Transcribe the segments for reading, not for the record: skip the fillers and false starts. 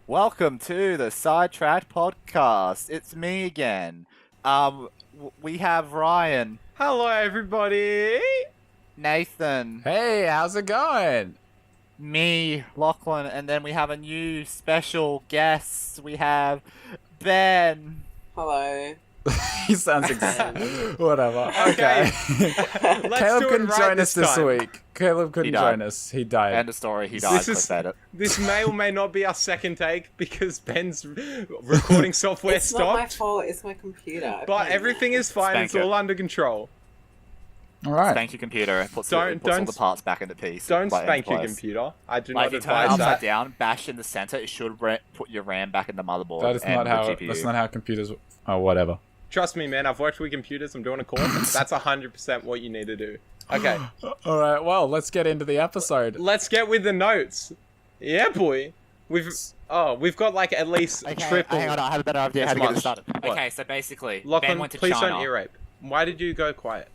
Welcome to the SideTracked Podcast. It's me again. We have Ryan, Hello, everybody. Nathan, Hey, how's it going? me, Lachlan, and then we have a new special guest. We have Ben. Hello. He sounds excited. Whatever. Okay. Okay. Let's Caleb do it couldn't right join us this time. week. Caleb couldn't died. join us. He died. End of story. He This died. is- Clip edit. This may or may not be our second take because Ben's recording software It's not my stopped. fault, it's my computer. But everything is fine. Spank It's it. all under control. All right. Spank your computer. Puts Don't- all don't- the parts back into piece. Don't like, spank your place. computer. I do Like, not if you turn it advise upside that. down, bash in the center, it should put your RAM back in the motherboard. That is and not the how. GPU. That's not how computers. Oh, whatever. Trust me, man. I've worked with computers. I'm doing a course. That's 100% what you need to do. Okay. All right. Well, let's get into the episode. Let's get with the notes. Yeah, boy. We've got like at least triple. Hang on, I have a better idea how to That's get it much. started. What? Okay, so basically, Ben Lachlan, went to please China. don't ear rape. Why did you go quiet?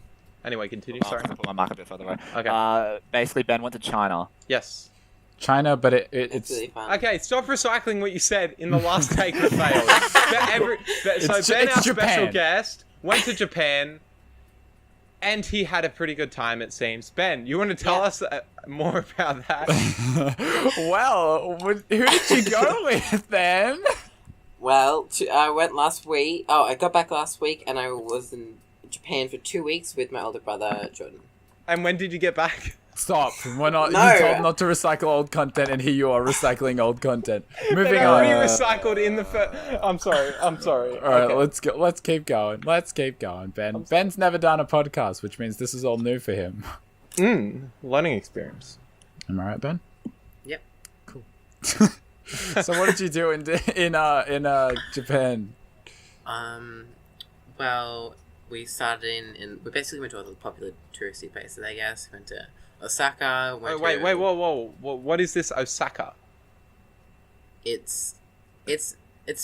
Anyway, continue. Sorry. I'll put my mic a bit further away. Okay. Basically, Ben went to China. Yes. China, but it's Absolutely fine. Okay, stop recycling what you said in the last take that failed. So It's Ben, Japan. our special guest, went to Japan, and he had a pretty good time, it seems. Ben, you want to tell us more about that? well, who did you go with then? Well, I went last week. Oh, I got back last week and I was in Japan for 2 weeks with my older brother, Jordan. And when did you get back? Stop. We're not. No. You told not to recycle old content, and here you are recycling old content. Moving They on. already recycled in the first... I'm sorry. All right, Okay. let's go. Let's keep going. Ben. Ben's never done a podcast, which means this is all new for him. Learning experience. Am I right, Ben? Yep. Cool. So, what did you do in Japan? Well, we started we basically went to all the popular touristy places, I guess. Went to Osaka. Oh, wait, whoa. What is this Osaka? It's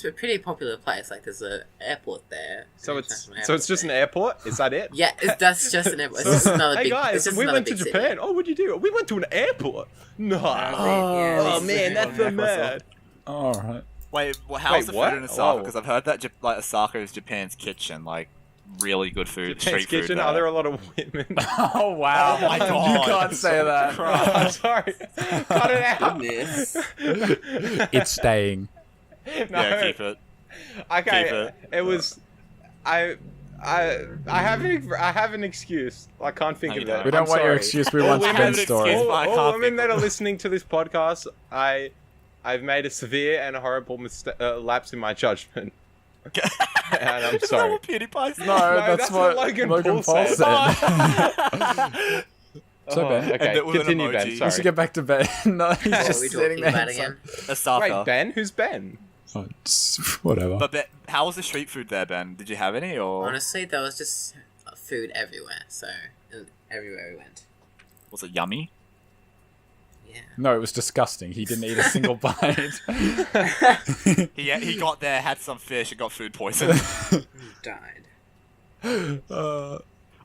a pretty popular place. Like, there's an airport there. So an it's international just an airport airport? Is that it? there. Yeah, that's just an airport. It's just another Hey big. it's guys, just we another went to big city. Japan. Oh, what'd you do? We went to an airport. No. Yeah, Oh this is man, a that's big so one. mad. All right. Wait, how's the what? food in Osaka? Oh. Because I've heard that Osaka is Japan's kitchen. Like, really good food, Japan's street food. kitchen. there. Are there a lot of women? Oh wow! Oh my God. You can't say that. I'm sorry. Cut it out. Goodness. It's staying. No. Yeah, keep it. Okay. Keep it. It was. I have an excuse. I can't think No, of you it. don't. We don't I'm want your sorry. excuse. We All want women- Ben's an story. excuse. I All can't women think that of are it. listening to this podcast, I've made a severe and horrible lapse in my judgment. And I'm Is that sorry. what PewDiePie said? No, that's that's what what Logan Logan Paul Paul said. said. So, Ben, okay, And it was an continue, Ben. emoji. we Sorry. should get back to Ben. No, he's What are just we sitting talking there. about again? Osaka. Wait, Ben? Who's Ben? Oh, whatever. But Ben, how was the street food there, Ben? Did you have any, or Honestly, there was just food everywhere. So everywhere we went. was it yummy? Yeah. No, it was disgusting. He didn't eat a single bite. He got there, had some fish, and got food poisoning. Died.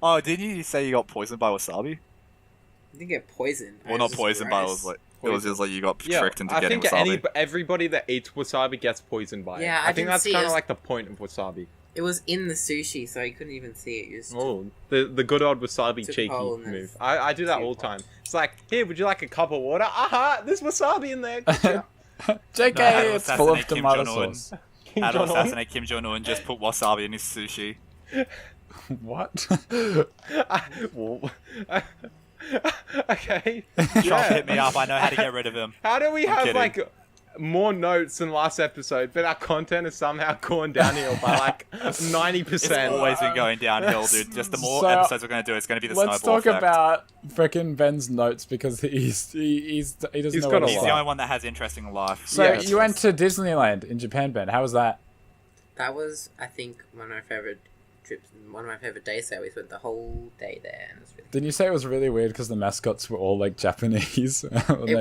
Oh, didn't you say you got poisoned by wasabi? I didn't get poisoned. Well, not poisoned, but it was like it was just like you got tricked into I getting think wasabi. everybody that eats wasabi gets poisoned by it. Yeah, I think didn't that's see kind it. of like the point of wasabi. It was in the sushi, so you couldn't even see it. You just Oh, the good old wasabi Took cheeky hole in move. this. I do that all the time. It's like, here, would you like a cup of water? Aha, there's wasabi in there. JK, No, I had to it's full of assassinate Kim tomato Jong-un. sauce. Kim How to Jong-un. assassinate Kim Jong-un and just put wasabi in his sushi. What? Okay. Trump Yeah. hit me up. I know how to get rid of him. How do we I'm have kidding. like more notes than last episode, but our content has somehow gone downhill by like 90%? It's always been going downhill, dude. Just the more So, episodes we're going to do, it's going to be the Let's snowball talk effect. about frickin' Ben's notes because he doesn't He's know got what a he's He's lot. the only like. one that has interesting life. So Yes. you went to Disneyland in Japan, Ben. How was that? that was, I think, one of my favorite trips. One of my favorite days there. We spent the whole day there, and it was really. Didn't you say it was really weird because the mascots were all like Japanese? It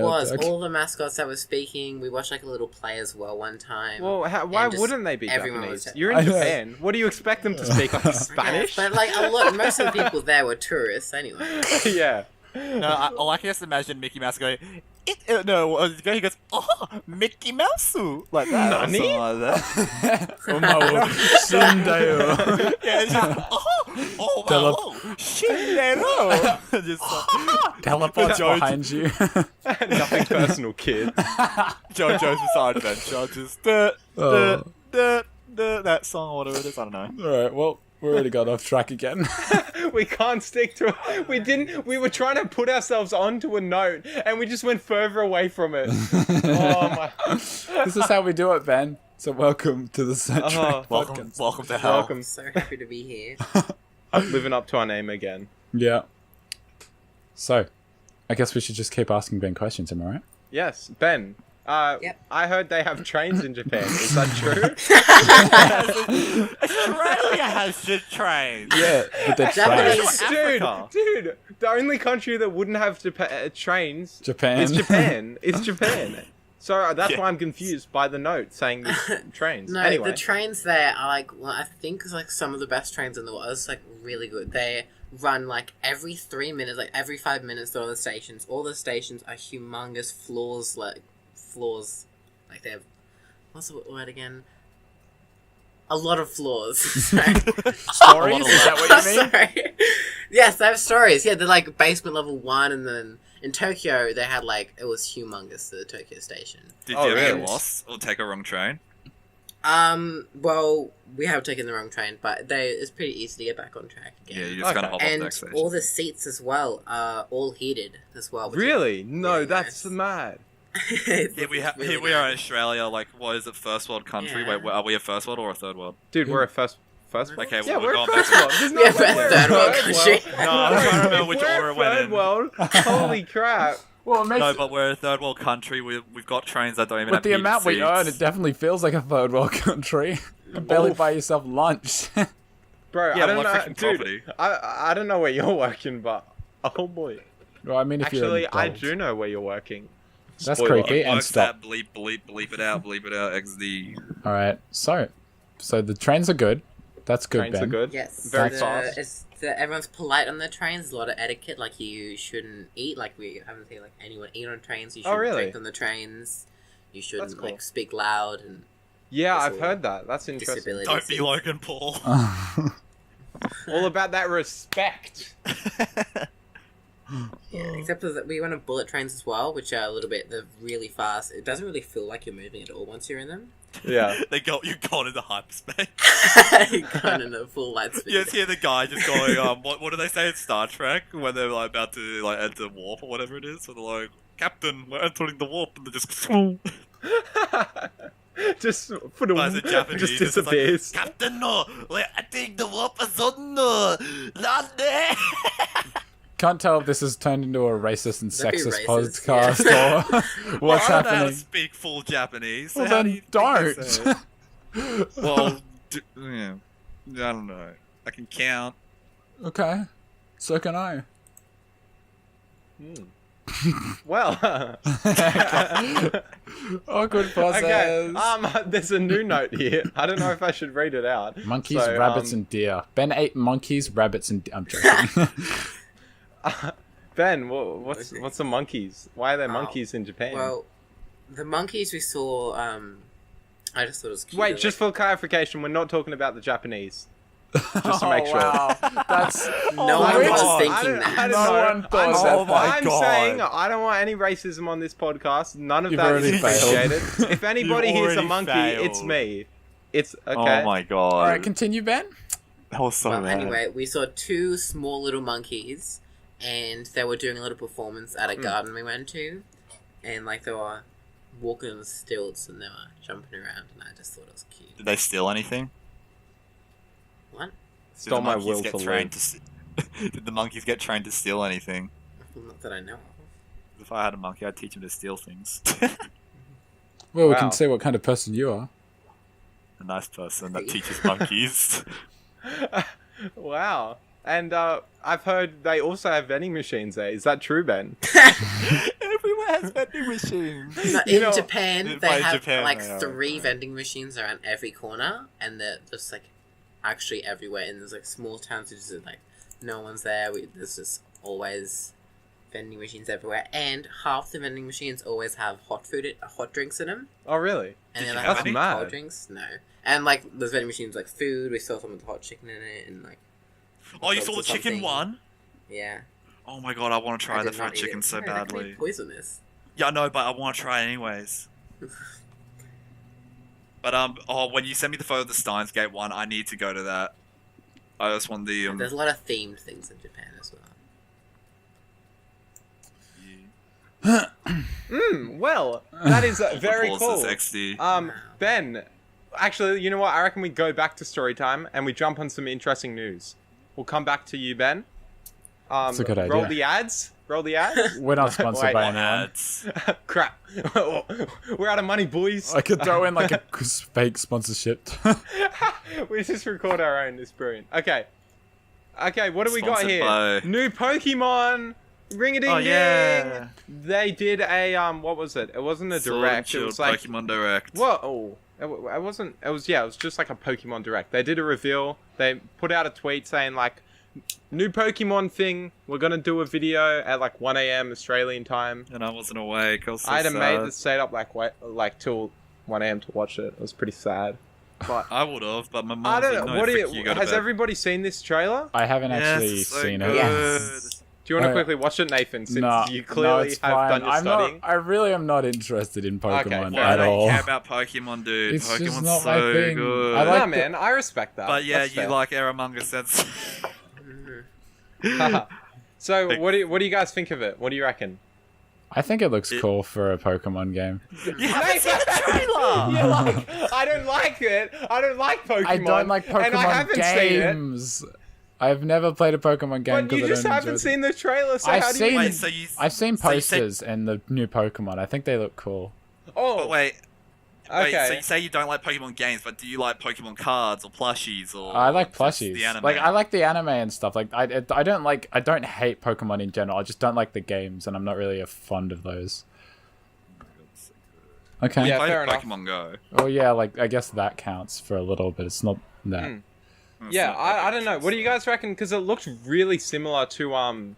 was all the mascots that were speaking. We watched like a little play as well one time. Well, why And just wouldn't they be everyone Japanese? was- You're I in know. Japan. What do you expect them to speak? Like Spanish? But like a lot, most of the people there were tourists anyway. Yeah. No, I can just imagine Mickey Mouse going, no, he goes, oh, Mickey Mouse, like that, or Nani? something like that. Momo, Shindayo. Yeah, it's just, oh Tele- wow, oh, Shinero. Just like, Teleports Jones- behind you. Nothing personal, kid. JoJo's Bizarre Adventure, just Oh. that song or whatever it is, I don't know. Alright, well, we already got off track again. We can't stick to it. We didn't. We were trying to put ourselves onto a note, and we just went further away from it. Oh my! This is how we do it, Ben. So welcome to the SideTracked Podcast. Welcome to hell. Welcome, I'm so happy to be here. living up to our name again. Yeah. So, I guess we should just keep asking Ben questions, am I right? Yes, Ben. Yep. I heard they have trains in Japan. Is that true? Australia has shit trains. Yeah, but they're Japanese- trash. Africa. Dude, the only country that wouldn't have trains Japan. is Japan. It's Japan. So that's Yeah. why I'm confused by the note saying trains. No, Anyway, the trains there are like, well, I think it's like some of the best trains in the world. It's like really good. They run like every 3 minutes, like every 5 minutes. They're on the stations. All the stations are humongous floors. Like they have, what's the word again? A lot of floors. Sorry. Stories? Is that what you mean? Sorry. Yes, they have stories. Yeah, they're like basement level 1, and then in Tokyo they had like, it was humongous, the Tokyo station. Did Oh, you ever really? get lost or take a wrong train? Well, we have taken the wrong train, but it's pretty easy to get back on track Yeah, again. you just kind of hop off the And next station. all the seats as well are all heated as well. which is really? No, really that's nice. mad. It's Here really here we are in nice. Australia. Like, what is it? First world country? Yeah. Wait, are we a first world or a third world? Dude, we're a first. Okay, Yeah, well, we're a going back first to- world. There's no Yeah, way we're a we're third world a country. No, I'm trying to remember which We're order a it went third in. world. Holy crap! Well, it makes No, but we're a third world country. We've got trains that don't even with have the heated amount we seats. earn, it definitely feels like a third world country. You can barely Oof. buy yourself lunch. Bro, Yeah, I don't what know, freaking dude. property? I don't know where you're working, but oh boy. Well, I mean, if Actually, you're I an adult. do know where you're working. That's Spoiler. creepy. And Works stop. that bleep it out, XD. All right, so the trains are good. That's good, Trains Ben. are good. Yes, Very the- fast. everyone's polite on the trains. There's a lot of etiquette, like you shouldn't eat. Like we haven't seen like anyone eat on trains. You Oh, shouldn't really? drink on the trains. You shouldn't cool. like speak loud and Yeah, That's I've all. heard that. That's interesting. disabilities. Don't be Logan Paul. All about that respect. Yeah, except for that we went on bullet trains as well, which are a little bit, they're really fast. It doesn't really feel like you're moving at all once you're in them. Yeah. You're going into hyperspace. Going in a full light speed. You just hear the guy just going, what do they say in Star Trek when they're like about to like enter warp or whatever it is? So they're like, Captain, we're entering the warp, and they just Just for the Guys in Japanese, just it's like, disappears. Captain, no, we're entering the warp zone, no, not there. Can't tell if this has turned into a racist and That'd be sexist racist, podcast or what's I don't know how to happening. speak full Japanese. So Well, how do then you think they say don't. it? Well, yeah, I don't know. I can count. Okay, so can I. Well, Awkward process. okay. There's a new note here. I don't know if I should read it out. Monkeys, So, rabbits, and deer. Ben ate monkeys, rabbits, and I'm joking. Ben, what's the monkeys? Why are there monkeys in Japan? Well, the monkeys we saw, I just thought it was cute. Wait, They're just for clarification, we're not talking about the Japanese. Just to Oh, make sure. wow. That's No Oh one my was God. thinking I that. don't No know. one thought I'm, about Oh my I'm God. saying I don't want any racism on this podcast. None of You've that is already failed. appreciated. If anybody You've hears a already monkey, failed. it's me. It's okay. Oh my god. all right. Continue, Ben. That was so Well, bad. anyway, we saw two small little monkeys, and they were doing a little performance at a garden we went to, and like they were walking on the stilts and they were jumping around, and I just thought it was cute. Did they steal anything? What? Did the Stole my monkeys will get to trained live. Did the monkeys get trained to steal anything? Not that I know of. If I had a monkey, I'd teach him to steal things. Well, we Wow. can see what kind of person you are. A nice person that teaches monkeys. Wow. And I've heard they also have vending machines there. Is that true, Ben? Everywhere has vending machines. No, You in know- Japan, By they have Japan, like they are. 3 vending machines around every corner, and they're just like actually everywhere. And there's like small towns, which is like no one's there. There's just always vending machines everywhere, and half the vending machines always have hot drinks in them. Oh, really? And Did they're you like have hot any? Mad. cold drinks. No, and like those vending machines like food. We saw some with hot chicken in it, and like. Oh, you dogs saw or the chicken something. one? Yeah. Oh my god, I want to try I the did not fried eat chicken it. so No, that could be badly. poisonous. Yeah, I know, but I want to try it anyways. But when you send me the photo of the Steins Gate one, I need to go to that. I just want the There's a lot of themed things in Japan as well. Well, that is very Applause cool. is XD. Wow. Ben, actually, you know what? I reckon we go back to story time and we jump on some interesting news. We'll come back to you, Ben. That's a good Roll idea. the ads. Roll the ads. We're not sponsored Wait, by What anyone. ads? Crap. We're out of money, boys. I could throw in like a fake sponsorship. We just record our own. It's brilliant. Okay. Okay, what do we got Sponsored here? by- New Pokemon. Ring a ding Oh, ding. yeah. They did a what was it? It wasn't a Sword and direct. It Shield was like Pokemon Direct. whoa. It wasn't. It was It was just like a Pokemon Direct. They did a reveal. They put out a tweet saying like, new Pokemon thing. We're gonna do a video at like 1 a.m. Australian time. And I wasn't awake. I was so I had a mate sad. that stayed up like till 1 a.m. to watch it. It was pretty sad. But I would have, but my mom I was don't like, know. no, What do frick you go to has bed. everybody seen this trailer? I haven't actually Yes, so seen good. it. Yes. Do you want to Oh, quickly watch it, Nathan? Since No, you no, clearly it's have fine. done your I'm studying. not. I really am not interested in Pokemon Why at don't all. you care about Pokemon, dude? It's just Pokemon's not so my thing. good. I like Nah, the- man, I respect that. but yeah, That's you fair. like Eramunga Sense. So, what do you guys think of it? What do you reckon? I think it looks It- cool for a Pokemon game. You haven't seen the trailer! You're like, I don't like it. I don't like Pokemon. I don't like and I Pokemon haven't seen it. games. I've never played a Pokemon game But because you I just don't haven't enjoy seen the trailer, so I've how do you? seen- Wait, so you... I've seen so you said- posters and the new Pokemon. I think they look cool. Oh, But wait, okay. so you say you don't like Pokemon games, but do you like Pokemon cards or plushies or... I like just plushies. The anime? Like I like the anime and stuff. Like I don't hate Pokemon in general. I just don't like the games, and I'm not really a fond of those. Okay. Yeah, Played fair enough. Pokemon Go. Oh yeah, like I guess that counts for a little bit. It's not that. Mm. That's Yeah, not that I don't know. What do you interesting. guys reckon? Because it looks really similar to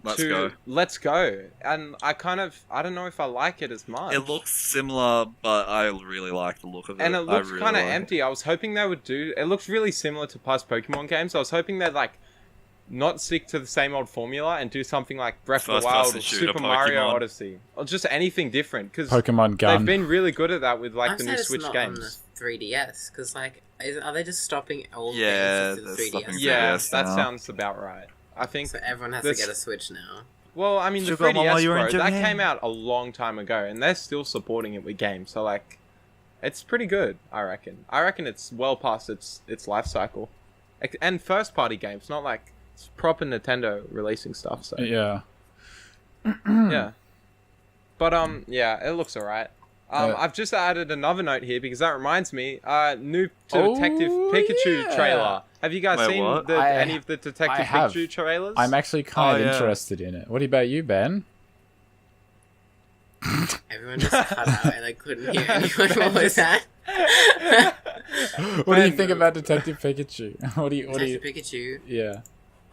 Let's to go. Let's Go, and I don't know if I like it as much. It looks similar, but I really like the look of it. and it I looks really kind of like it. empty. I was hoping they would do. It looks really similar to past Pokemon games. I was hoping they'd like not stick to the same old formula and do something like Breath of the Wild First-person or shooter Super Mario Pokemon. Odyssey, or just anything different. Because Pokemon Gun. they've been really good at that with like I'm the sad new it's Switch not games. on the 3DS because are they just stopping all Yeah, games to they're the 3DS? stopping Yeah, 3DS that now. sounds about right. I think. So everyone has That's- to get a Switch now. Well, I mean, the Sugar Mama, 3DS, you're in bro, that Japan. came out a long time ago, and they're still supporting it with games. So, like, it's pretty good, I reckon. I reckon it's well past its life cycle. And first-party games, not like it's proper Nintendo releasing stuff. So, Yeah. yeah. But, yeah, it looks alright. Yeah. I've just added another note here because that reminds me, new Detective Oh, Pikachu yeah. trailer. Have you guys Wait, seen what? any of the Detective I have. Pikachu trailers? I'm actually kind of Oh, yeah. interested in it. What about you, Ben? Everyone just cut out and I couldn't hear anyone. What was that? What do you think about Detective Pikachu? What do you? Detective Pikachu. Yeah.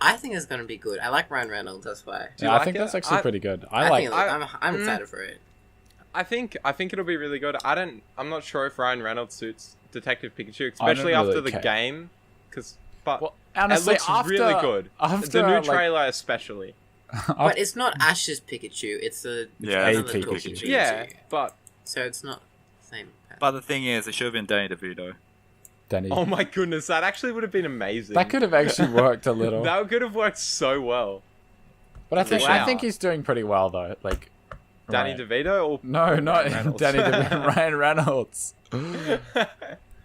I think it's gonna be good. I like Ryan Reynolds. That's why. Do you I like think it? that's actually I- pretty good. I I like. think I'm excited for it. I think it'll be really good. I'm not sure if Ryan Reynolds suits Detective Pikachu, especially really after the care. game, but Well, it honestly, looks after, really good. After, The new like, trailer, especially. But it's not Ash's Pikachu. It's Yeah, another a talking Pikachu. Pikachu. Yeah, but So it's not the same. But the thing is, it should have been Danny DeVito. Danny. oh my goodness, that actually would have been amazing. That could have actually worked a little. That could have worked so well. But I think Wow. he's doing pretty well though. Like Danny Ryan- DeVito or No, not Ryan Reynolds. Danny Ryan Reynolds.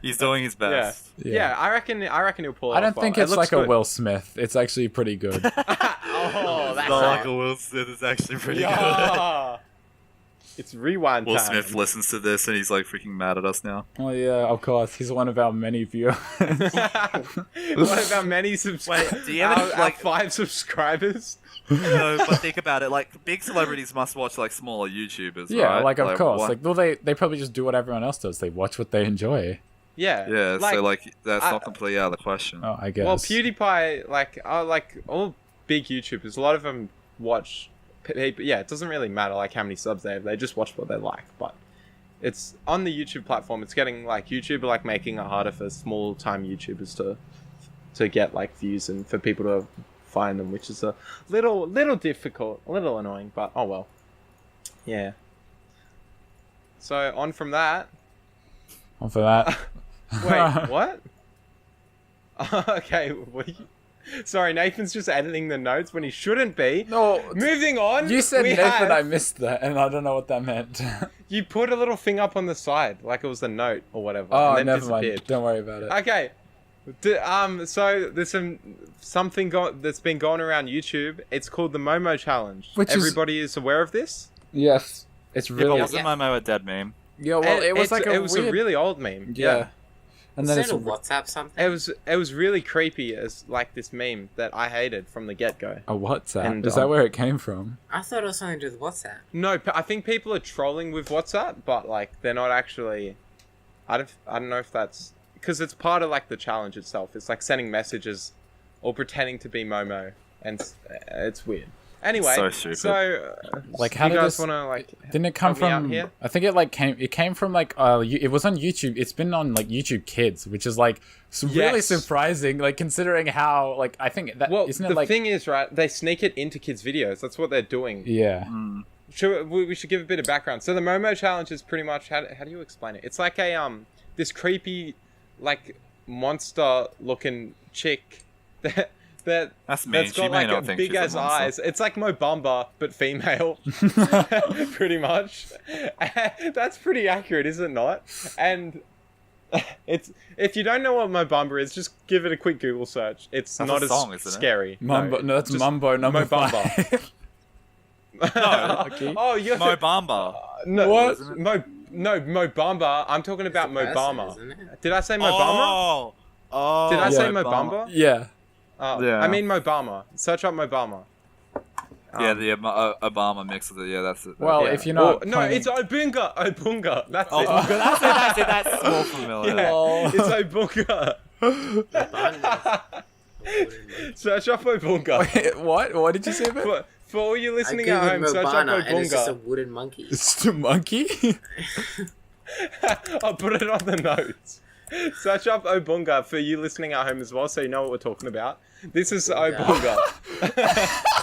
He's doing his yeah. best. Yeah, I reckon he'll pull it I off don't well. think It it's looks like a good. Will Smith. It's actually pretty good. Oh, It's that's not right. like a Will Smith. It's actually pretty good. Yeah. It's rewind Will time. Smith listens to this and he's like freaking mad at us now. Oh yeah, of course. He's one of our many viewers. What about many subscribers? Wait, do you ever, our like- 5 subscribers? No, but think about it. Like, big celebrities must watch like smaller YouTubers, Yeah, right? like of course. what- Like, well, they probably just do what everyone else does. They watch what they enjoy. Yeah. yeah. so like, that's I- not completely out of the question. Oh, I guess. Well, PewDiePie, like all big YouTubers, a lot of them watch yeah, it doesn't really matter like how many subs they have. They just watch what they like. But it's on the YouTube platform. It's getting like YouTube are like making it harder for small time YouTubers to get like views and for people to find them, which is a little difficult, a little annoying. But oh well. Yeah. So on from that. On for that. Wait, what? Okay, what are you... Sorry, Nathan's just editing the notes when he shouldn't be. No. Moving on. You said we Nathan, have- I missed that, and I don't know what that meant. You put a little thing up on the side, like it was a note or whatever. Oh, and then never disappeared. mind. Don't worry about it. Okay. So there's something that's been going around YouTube. It's called the Momo Challenge. Which is- Everybody is aware of this? Yes. It's really... Wasn't Momo a dead meme? Yeah, well, it was like a it was weird... a really old meme. Yeah. And then Is it's... it a WhatsApp something? It was really creepy as like this meme that I hated from the get-go. A WhatsApp? And, Is that where it came from? I thought it was something to do with WhatsApp. No, I think people are trolling with WhatsApp, but like they're not actually. I don't know if that's because it's part of like the challenge itself. It's like sending messages or pretending to be Momo, and it's weird. Anyway, So stupid. so Like, how you did guys this... want to like? Didn't it come help me out from... here? I think it came from like... it was on YouTube. It's been on like YouTube Kids, which is like really Yes. surprising, like considering how... Like, I think that... Well, isn't it the like... thing is, right? They sneak it into kids' videos. That's what they're doing. Yeah. We should give a bit of background. So the Momo Challenge is pretty much how do you explain it? It's like a this creepy like monster looking chick That's mean. that's She got may like not a think big she's a ass monster. eyes. It's like Mo Bamba but female, pretty much. That's pretty accurate, is it not? And it's if you don't know what Mo Bamba is, just give it a quick Google search. It's That's not a as song, isn't it? No, scary. that's just Mumbo number Mo Bamba. 5. No. Okay. Oh, you Mo Bamba. no, What? Mo Bamba. I'm talking about Mo Person, Bamba. isn't it? Did I say Mo Bamba? Oh. Did I say yeah, Mo Bamba? Yeah. Oh, Yeah. I mean Mo Bamba. Search up Mo Bamba. Yeah, the Obama mix of it. Yeah, that's it. Well, Yeah. if you're not... no, playing- it's Obunga. That's Oh, it. that's more familiar. Yeah, Oh. it's Obunga. Search up Obunga. Wait, what? What did you say about it? For all you I listening at googled home, search up Mobana and it's just a Obunga. wooden monkey. It's the monkey? I'll put it on the notes. Search up Obunga for you listening at home as well, so you know what we're talking about. This is Obunga.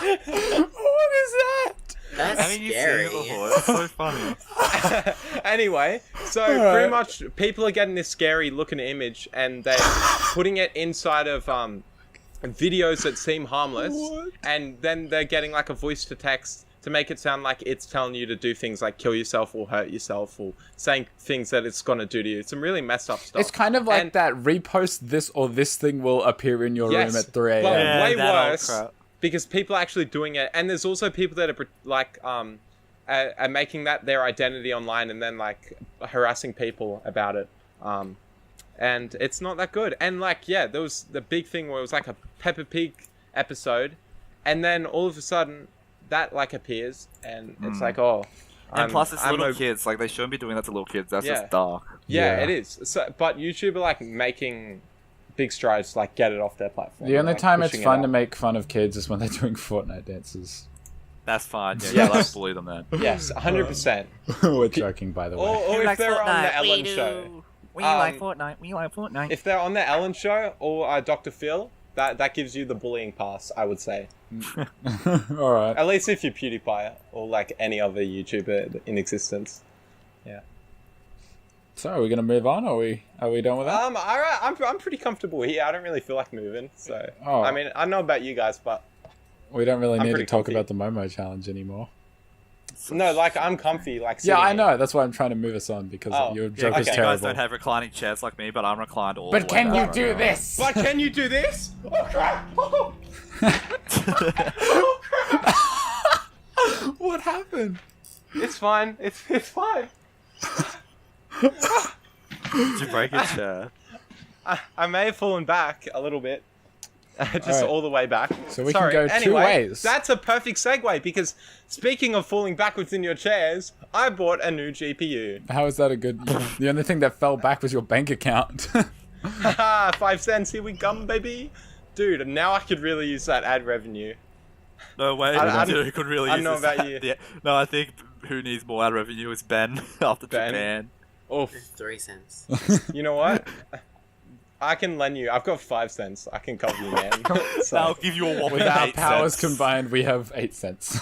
What is that? That's Haven't you seen scary. it before? It's so funny. Anyway, so Alright. pretty much people are getting this scary looking image and they're putting it inside of videos that seem harmless, and then they're getting like a voice to text to make it sound like it's telling you to do things like kill yourself or hurt yourself or saying things that it's gonna do to you. It's some really messed up stuff. It's kind of like And- that repost this or this thing will appear in your Yes, room at 3 a.m. but Yeah, way that old worse crap. because people are actually doing it, and there's also people that are like are making that their identity online and then like harassing people about it. And it's not that good. And like, yeah, there was the big thing where it was like a Peppa Pig episode, and then all of a sudden that like appears, and it's like, oh. And plus, it's little a- kids. Like, they shouldn't be doing that to little kids. That's Yeah. just dark. Yeah, Yeah. it is. So, but YouTube are like making big strides to like get it off their platform. The only like, time it's pushing it fun up. to make fun of kids is when they're doing Fortnite dances. That's fine. Yeah, Yes. let's bully them then. Yes, 100%. We're joking, by the way. Or if they're on the Ellen show. We Um, like Fortnite. We like Fortnite. If they're on the Ellen show or Dr. Phil, that gives you the bullying pass, I would say. All right. At least if you're PewDiePie or like any other YouTuber in existence. Yeah. So, are we gonna move on? Or are we done with that? I'm pretty comfortable here. I don't really feel like moving. So Oh. I mean, I don't know about you guys, but We don't really I'm need to pretty talk comfy. about the Momo challenge anymore. no, like I'm comfy. Like Yeah, sitting I here. know. That's why I'm trying to move us on because Oh, your yeah, joke is okay. You guys terrible. don't have reclining chairs like me, but I'm reclined all But the way can you back. do this? But can you do this? Oh crap! Oh crap! What happened? It's fine. It's fine. Did you break a chair? I may have fallen back a little bit. Just Alright. all the way back. So we can go two Anyway, ways. That's a perfect segue because speaking of falling backwards in your chairs, I bought a new GPU. How is that a good? The only thing that fell back was your bank account. Haha, 5 cents, here we come, baby. Dude, now I could really use that ad revenue. No, wait. I Who could really I use don't know this? about you. Yeah. No, I think who needs more ad revenue is Ben after Ben? Japan. Oof. 3 cents. You know what? I can lend you. I've got 5 cents. I can cover you, man. So- I'll give you a whopping With our 8 powers cents. combined, we have 8 cents.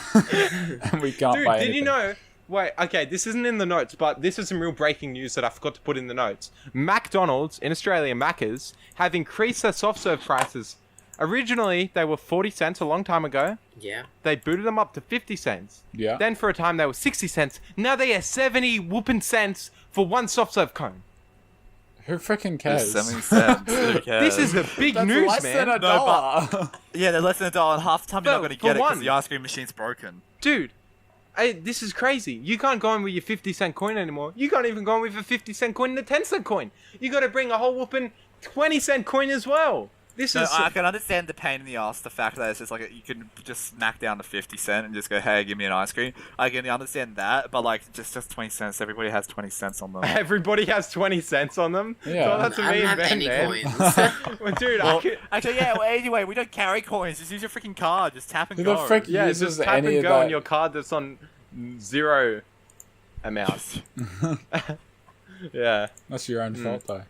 And we can't Dude, buy did anything. you know? Wait, okay, this isn't in the notes, but this is some real breaking news that I forgot to put in the notes. McDonald's in Australia, Macca's, have increased their soft serve prices. Originally, they were 40 cents a long time ago. Yeah. They booted them up to 50 cents. Yeah. Then for a time they were 60 cents. Now they are 70 whooping cents for one soft serve cone. Who freaking It's cares? 70 cents. Who cares? This is a big That's news, less man. than $1. Yeah, they're less than $1. And half the time you're No, not going to for get it because one. the ice cream machine's broken. Dude, this is crazy. You can't go in with your 50 cent coin anymore. You can't even go in with a 50 cent coin and a 10 cent coin. You got to bring a whole whooping 20 cent coin as well. This No, is... I can understand the pain in the ass, the fact that it's just like you can just smack down to 50 cents and just go, hey, give me an ice cream. I can understand that, but like just 20 cents. Everybody has 20 cents on them. Everybody has 20 cents on them. Yeah. So that's I me don't and have Ben, any man. coins. Well, dude, Well, I could... actually, yeah. Well, anyway, we don't carry coins. Just use your freaking card. Just tap and Who the go. frick Yeah, uses just tap any and of go on that? your card that's on 0 amount. Yeah, That's your own fault, though.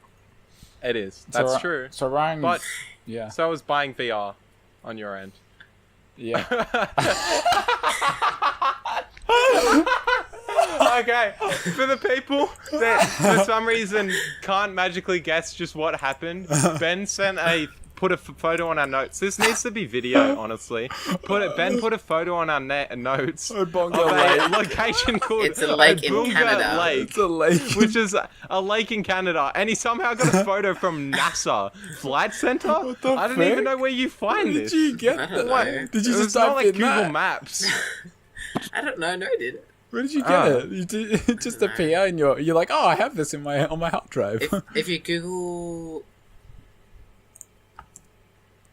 it is. So That's Ri- true. So Ryan, But yeah, so I was buying VR on your end. yeah. Okay, for the people that for some reason can't magically guess just what happened, Ben put a photo on our notes. This needs to be video, honestly. Ben put a photo on our notes of Obonga a location called It's a lake in Obonga Canada. Lake, It's a lake. which is a lake in Canada, and he somehow got a photo from NASA Flight Center. What the I don't frick? even know where you Where find did this. you get I don't that? know. Did you It's just not type like in Google that? Maps. I don't know. No, I didn't. Where did you get Ah. it? You did it just appear and you're like, oh, I have this on my hard drive. If you Google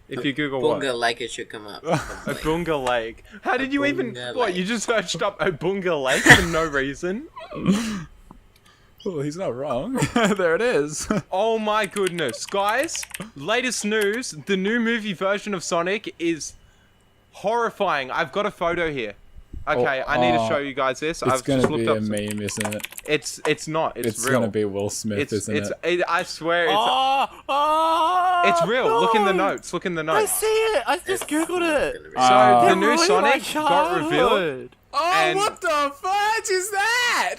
If you Google what? Bunga Lake, it should come up. Obonga Lake. How did you even... Obonga What, Lake. you just searched up Obonga Lake for no reason? Oh, he's not wrong. There it is. Oh my goodness. Guys, latest news. The new movie version of Sonic is horrifying. I've got a photo here. Okay, I need to show you guys this. It's I've gonna just looked be up... a meme, isn't it? It's not. It's real. Gonna be Will Smith, isn't it? I swear it's... Oh, It's real. Look in the no. notes. Look in the I notes. see it. I just googled it. So Ah. the new Ruined my Sonic got revealed, childhood. Oh, And- what the fudge is that?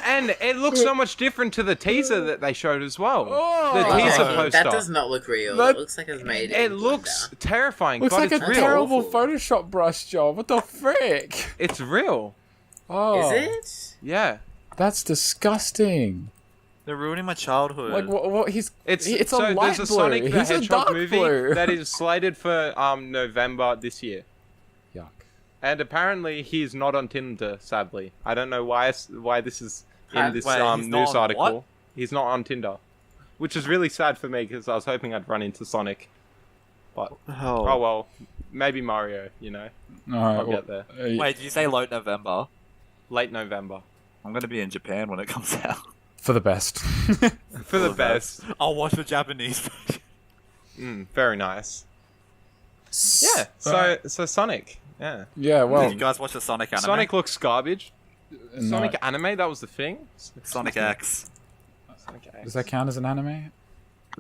and it looks so much different to the teaser that they showed as well. Oh. The Okay, teaser Okay, poster. that does not look real. That- It looks like it's made. It in looks Blender. terrifying, Looks but like it's a real. terrible Awful. Photoshop brush job. What the frick? It's real. Oh, Is it? Yeah. That's disgusting. They're ruining my childhood. Like what? He's It's a so light there's a blue. Sonic the He's a Hedgehog dark movie blue. that is slated for November this year. Yuck. And apparently he's not on Tinder, sadly. I don't know why this is in this Wait, he's not news on article. what? He's not on Tinder. Which is really sad for me because I was hoping I'd run into Sonic. But oh well, maybe Mario, you know. All right, I'll get there. Wait, did you say late November? Late November. I'm gonna be in Japan when it comes out. for the best. For the best. I'll watch the Japanese version. Very nice. Yeah. So Sonic. Yeah. Yeah, Did well, you guys watch the Sonic anime? Sonic looks garbage. no. Sonic anime, that was the thing. Sonic X. Sonic X. Does that count as an anime?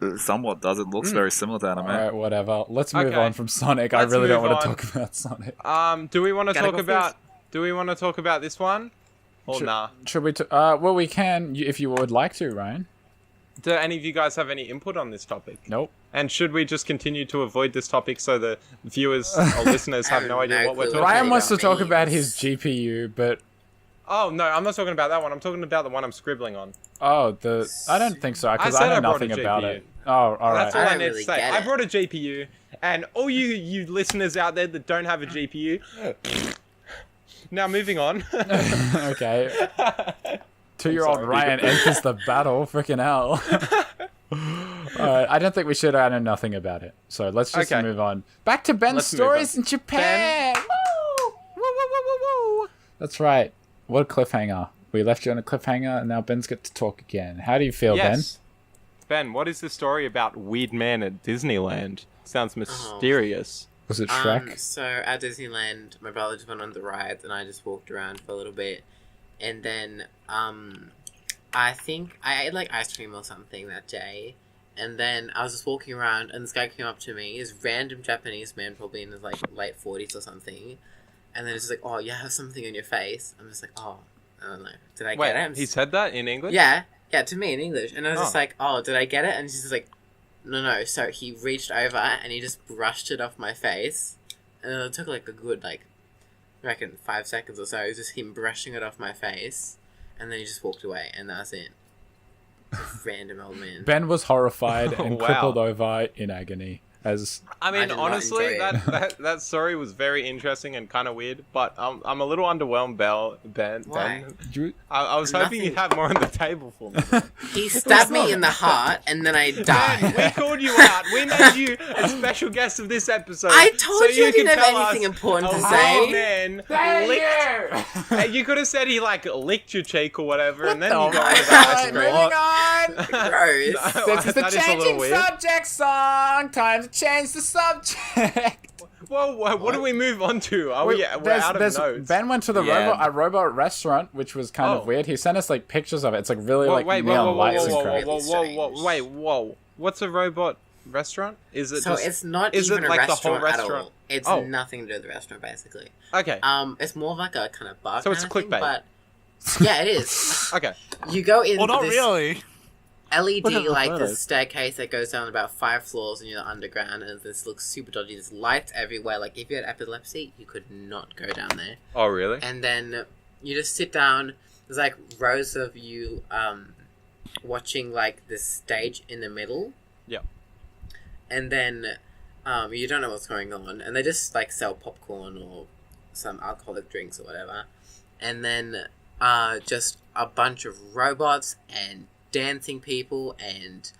It somewhat does. It looks very similar to anime. All right, whatever. Let's move Okay. on from Sonic. I Let's really don't move want to on. talk about Sonic. Do we want to Gotta talk go about? first. Do we want to talk about this one? Or Should- nah? Should we? Well, we can if you would like to, Ryan. Do any of you guys have any input on this topic? Nope. And should we just continue to avoid this topic so the viewers or listeners have no idea No what we're clue. talking Ryan about? wants to about talk memes. about his GPU, but Oh no, I'm not talking about that one. I'm talking about the one I'm scribbling on. I don't think so because I said I I know brought a nothing about GPU. it. Oh, all right. That's all I, don't need really to say. get I it. brought a GPU, and all you listeners out there that don't have a GPU. Now moving on. Okay. 2-year-old sorry. Ryan enters the battle. Freaking hell. Alright, I don't think we should. I know nothing about it. So let's just Okay. move on. Back to Ben's Let's move stories on. in Japan. Woo! Woo, woo, woo, woo, woo. That's right. What a cliffhanger. We left you on a cliffhanger, and now Ben's got to talk again. How do you feel, Yes. Ben, what is the story about Weird Man at Disneyland? Sounds mysterious. Was it Shrek? So at Disneyland, my brother just went on the rides, and I just walked around for a little bit, and then I think I ate like ice cream or something that day, and then I was just walking around, and this guy came up to me, this random Japanese man, probably in his like late 40s or something, and then it's just like, oh, you have something on your face. I'm just like, oh, I don't know, did I get it? He said that in English? Yeah, to me in English, and I was just like, oh, did I get it? And he's just like, no. So he reached over and he just brushed it off my face, and it took like a good I reckon 5 seconds or so. It was just him brushing it off my face, and then he just walked away, and that's it. Random old man. Ben was horrified and Wow. crippled over in agony. As I mean, I did not honestly, enjoy that story was very interesting and kind of weird, but I'm a little underwhelmed, Ben. Why? I was hoping you'd have more on the table for me. He stabbed me in the heart, and then I Ben, died. we called you out. We made you a special guest of this episode. I told you I can didn't have tell anything us important to a say. real man licked. You could have said he licked your cheek or whatever, and then you got with the ice cream. Moving on. Gross. This is the That is a little changing weird. subject song. Time to change the subject. Well, what do we move on to? We're out of notes. Ben went to the Yeah. robot restaurant, which was kind of weird. He sent us like pictures of it. It's like really neon lights and crap. Whoa. What's a robot restaurant? Is it So just... it's not is even it a like the whole restaurant at restaurant? all. It's Oh. nothing to do with the restaurant, basically. Okay. It's more of like a kind of bar. So it's kind of thing, clickbait. but yeah, it is. Okay. You go in Well, not this really. LED Look at the like photos. this staircase that goes down about 5 floors, and you're underground, and this looks super dodgy. There's lights everywhere. Like if you had epilepsy, you could not go down there. Oh, really? And then you just sit down. There's like rows of you watching like this stage in the middle. Yep. And then you don't know what's going on, and they just like sell popcorn or some alcoholic drinks or whatever. And then just a bunch of robots and dancing people and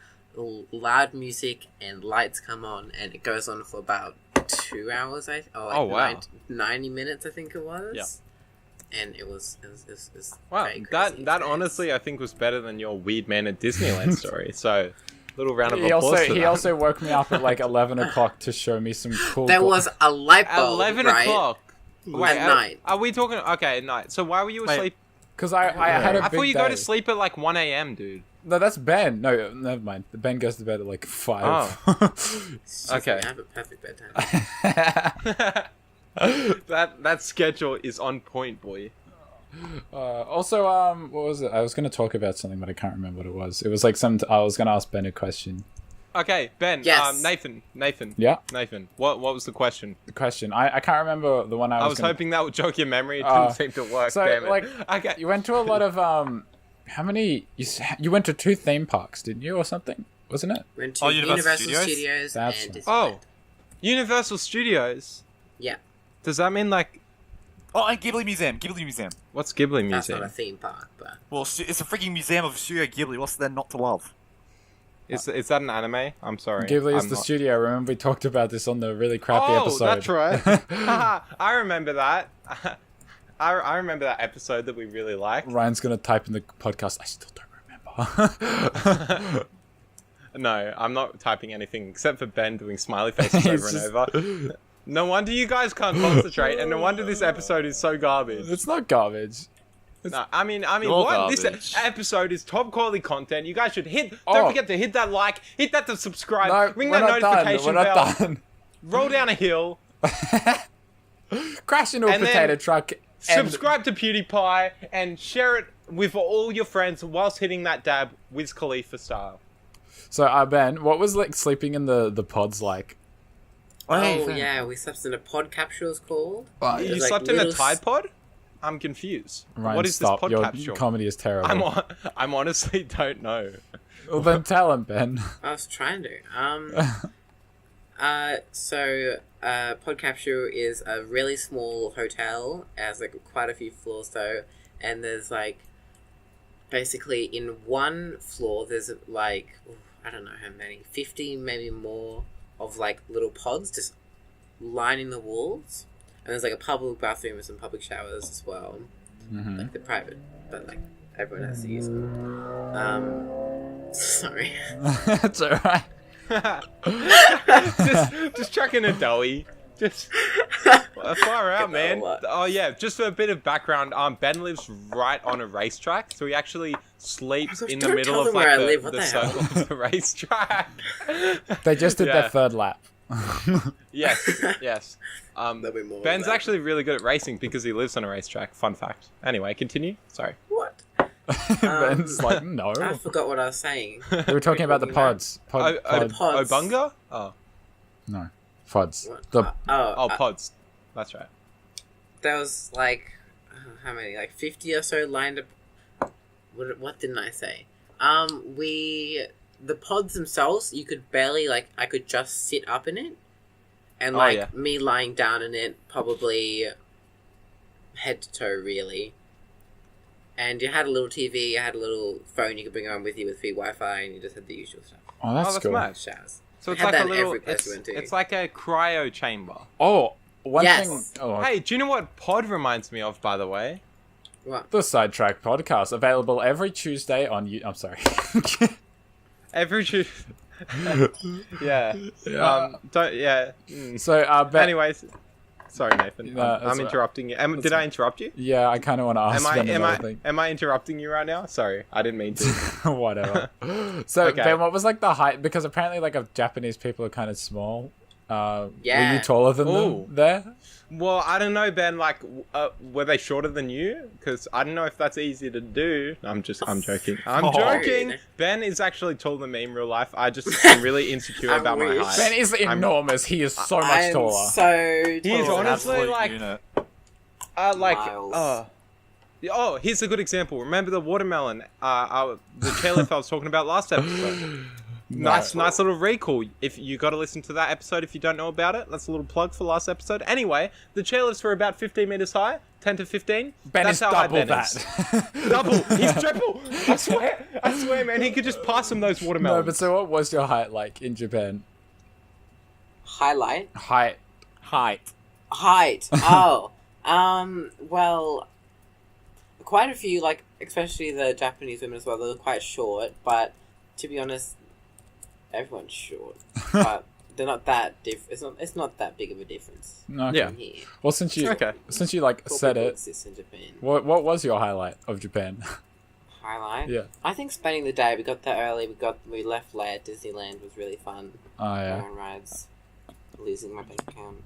loud music and lights come on, and it goes on for about 2 hours. Oh, wow. 90 minutes, I think it was. Yeah. And it was Wow, very crazy that experience. honestly I think was better than your weird man at Disneyland story. So, little round of He applause for he that. also woke me up at like 11 o'clock to show me some cool. There was a light bulb 11 right? o'clock. Wait, At night. Are we talking? Okay, at night. So why were you Wait. asleep? Because I had a I big thought you day. go to sleep at like 1 a.m., dude. No, that's Ben. No, never mind. Ben goes to bed at like 5. It's just Okay. like, I have a perfect bedtime. that schedule is on point, boy. Also, what was it? I was going to talk about something, but I can't remember what it was. It was like I was going to ask Ben a question. Okay, Ben. Yes. Nathan. Yeah, Nathan. What was the question? the question. I can't remember the one I was. I was gonna... hoping that would jog your memory. It didn't seem to work. So, damn it. like, okay. you went to a lot of How many? You went to 2 theme parks, didn't you, or something? Wasn't it? Went to Oh, Universal Universal Studios? Studios That's and right. Disneyland. Oh, Universal Studios. Yeah, Does that mean like Oh, and Ghibli Museum. what's Ghibli that's not a Museum? theme park, but Well, it's a freaking museum of Studio Ghibli. What's there not to love? Is that an anime? I'm sorry. Ghibli is I'm the not- studio. Remember we talked about this on the really crappy Oh, episode. that's right. Haha, I remember that. I remember that episode that we really liked. Ryan's gonna type in the podcast. I still don't remember. No, I'm not typing anything except for Ben doing smiley faces He's over and over. No wonder you guys can't concentrate, and no wonder this episode is so garbage. It's not garbage. No, I mean, You're what? This garbage. episode is top quality content. You guys should don't Oh. forget to hit that like, hit that to subscribe, No, ring we're that not done. notification We're bell, not done. roll down a hill, Crash into a And then potato truck. And subscribe to PewDiePie, and share it with all your friends whilst hitting that dab Wiz Khalifa style. So, Ben, what was like sleeping in the pods like? oh yeah, we slept in a pod capsule. It's called. You There's, like, slept in a little Tide Pod? I'm confused. Ryan, what is stop. this pod Your capsule? comedy is terrible. I'm honestly don't know. Well, then tell him, Ben. I was trying to. Pod capsule is a really small hotel. It has like quite a few floors though, and there's like basically in one floor there's like I don't know how many, 50 maybe more of like little pods just lining the walls, and there's like a public bathroom with some public showers as well, Mhm. like the private, but like everyone has to use them. Sorry. That's alright. just chuck in a doughy. Just far out, man. What? Oh yeah, just a bit of background. Ben lives right on a racetrack, so he actually sleeps in the Don't middle tell of them where I live, like what the the hell? circle of the racetrack. They just did Yeah. their third lap. Yes. There'll be more. Ben's of that. actually really good at racing because he lives on a racetrack. Fun fact. Anyway, continue. Sorry. What? Ben's like, no. I forgot what I was saying. We were talking about the pods. Pod. Pods. Obunga? Oh. No. Pods. What? The Oh, pods. That's right. There was like how many? Like 50 or so lined up. What didn't I say? The pods themselves, you could barely I could just sit up in it, and me lying down in it, probably head to toe really. And you had a little TV, you had a little phone you could bring around with you with free Wi-Fi, and you just had the usual stuff. Oh, that's cool. mad. Showers. So it's Had like that a in little. every place we went to. It's like a cryo chamber. Oh, one Yes. thing. Oh, Hey, do you know what pod reminds me of, by the way? What? the SideTracked Podcast, available every Tuesday on I'm sorry. Every yeah. Don't. Yeah. So, Ben, Anyways, sorry, Nathan. No, I'm that's all right. interrupting you. Did That's I fine. interrupt you? yeah, I kind of want to ask Ben another thing. Am I interrupting you right now? Sorry, I didn't mean to. Whatever. So, Okay. Ben, what was like the height? Because apparently, like, Japanese people are kind of small. Were Yeah. you taller than Ooh. them there? Well, I don't know, Ben. Like, were they shorter than you? Because I don't know if that's easy to do. I'm joking. I'm Oh. joking. Ben is actually taller than me in real life. I just am really insecure I about my wish. height. Ben is enormous. He is so much I'm taller. so He is tall. honestly Absolute like- unit. Miles. Oh, here's a good example. Remember the watermelon? The chairlift I was talking about last episode. Nice little recall. If you got to listen to that episode if you don't know about it. That's a little plug for last episode. Anyway, the chairlifts were about 15 meters high, 10 to 15. Ben That's is how high double Ben is. that. Double. He's triple. I swear, man. He could just pass him those No, watermelons. but so what was your height like in Japan? Highlight. Height. Height. Oh. Well, quite a few, like, especially the Japanese women as well, they're quite short, but to be honest, everyone's short. But they're not that it's not that big of a difference Okay. Yeah. from here. Well, since you like Poor said people it, exist in Japan. what was your highlight of Japan? Highlight? Yeah. I think spending the day, we got there early, we left late at Disneyland, was really fun. Oh yeah. Going on rides. Losing my bank account.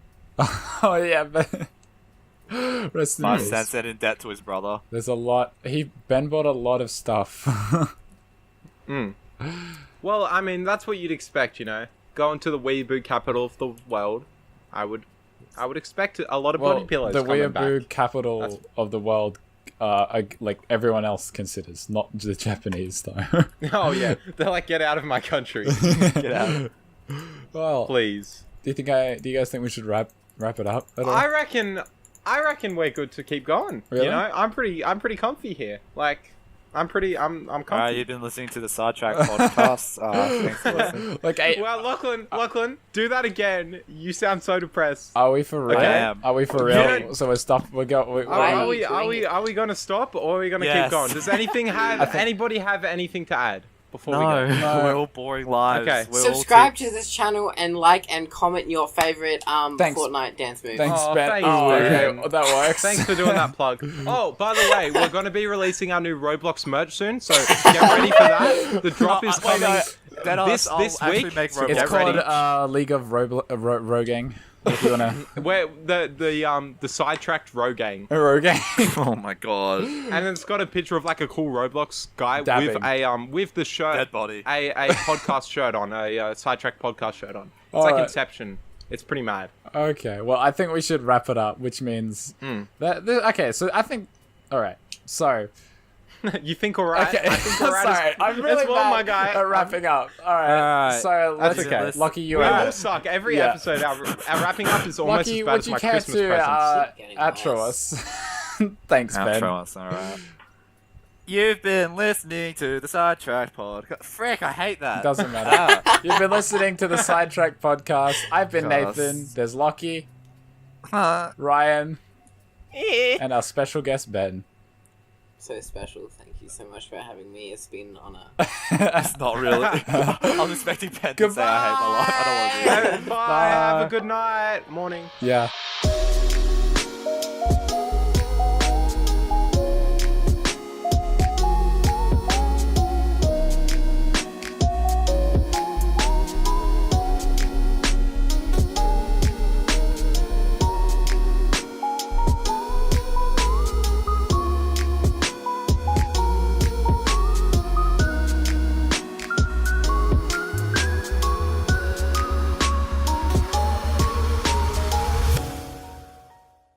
Oh yeah, but rest in 5 peace. cents in debt to his brother. There's a lot. Ben bought a lot of stuff. Well, I mean, that's what you'd expect, you know. Going to the weeaboo capital of the world, I would expect a lot of body pillows the coming weeaboo back. capital of the world, like everyone else considers, not the Japanese though. Oh yeah, they're like, get out of my country, Get out. Well, please. do you guys think we should wrap it up at all? I reckon we're good to keep going. Really? You know, I'm pretty comfy here. Like, I'm comfy. You've been listening to the SideTracked Podcast. Thanks for listening. Like, Well, Lachlan, do that again. You sound so depressed. are we for real? I am. Are we for You real? don't- So we're stuff. We go. Why Are are you doing it? we gonna stop or are we gonna Yes. keep going? Does anybody have anything to add before we No, go? No. we're all boring lives. Okay. We're all Subscribe to this channel and like and comment your favorite Thanks. Fortnite dance move. Thanks, Oh, Ben. thanks, Oh, Ben. okay, that works. Thanks for doing that plug. Oh, by the way, we're going to be releasing our new Roblox merch soon, so get ready for that. The drop is Wait, coming Then this I'll actually week. make so Roblox. It's get called ready. League of Rogang. If you wanna Where the sidetracked Rogang, Rogang. Oh my god. and it's got a picture of like a cool Roblox guy Dabbing. with a with the shirt, Dead body. a podcast shirt on, a sidetracked podcast shirt on. It's like Alright. Inception. It's pretty mad. Okay, well, I think we should wrap it up, which means okay. So I think, all right. So You think alright? okay, I think alright. sorry, I'm really That's well, bad my guy. at wrapping up. All right, Alright. so That's let's okay. Lucky you We out. all suck. Every Yeah. episode, our wrapping up is almost Lucky, as bad would as you my care Christmas to presents. Getting outro worse. us? Thanks, Ben. Outro us, alright. You've been listening to the SideTracked Podcast. Frick, I hate that. Doesn't matter. You've been listening to the SideTracked Podcast. I've been Gosh. Nathan. There's Lockie, Ah. Ryan, and our special guest Ben. so special. Thank you so much for having me. It's been an honor. It's not really. I was expecting Ben to say I hate my life. I don't want to do that. Bye. Have a good night. Morning. Yeah.